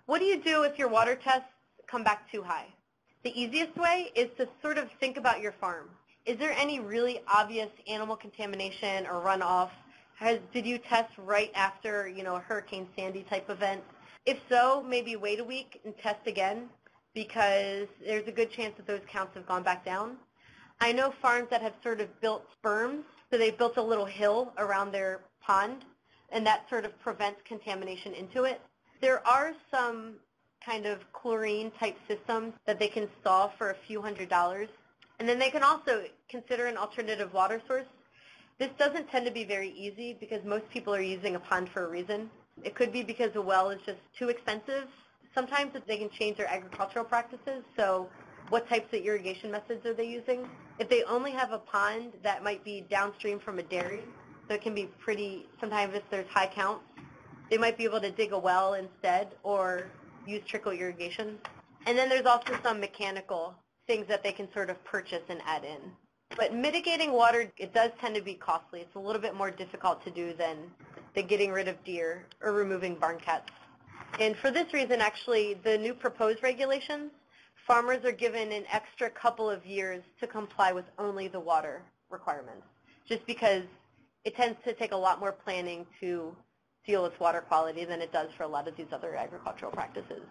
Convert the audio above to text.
What do you do if your water tests come back too high? The easiest way is to sort of think about your farm. Is there any really obvious animal contamination or runoff? Did you test right after, a Hurricane Sandy type event? If so, maybe wait a week and test again because there's a good chance that those counts have gone back down. I know farms that have sort of built berms, so they built a little hill around their pond, and that sort of prevents contamination into it. There are some kind of chlorine type systems that they can install for a few $100s. And then they can also consider an alternative water source. This doesn't tend to be very easy because most people are using a pond for a reason. It could be because a well is just too expensive. Sometimes they can change their agricultural practices, so what types of irrigation methods are they using? If they only have a pond, that might be downstream from a dairy, so it can be pretty, sometimes if there's high counts, they might be able to dig a well instead or use trickle irrigation. And then there's also some mechanical things that they can sort of purchase and add in. But mitigating water, it does tend to be costly. It's a little bit more difficult to do than getting rid of deer or removing barn cats. And for this reason, actually, the new proposed regulations, farmers are given an extra couple of years to comply with only the water requirements, just because it tends to take a lot more planning to deal with water quality than it does for a lot of these other agricultural practices.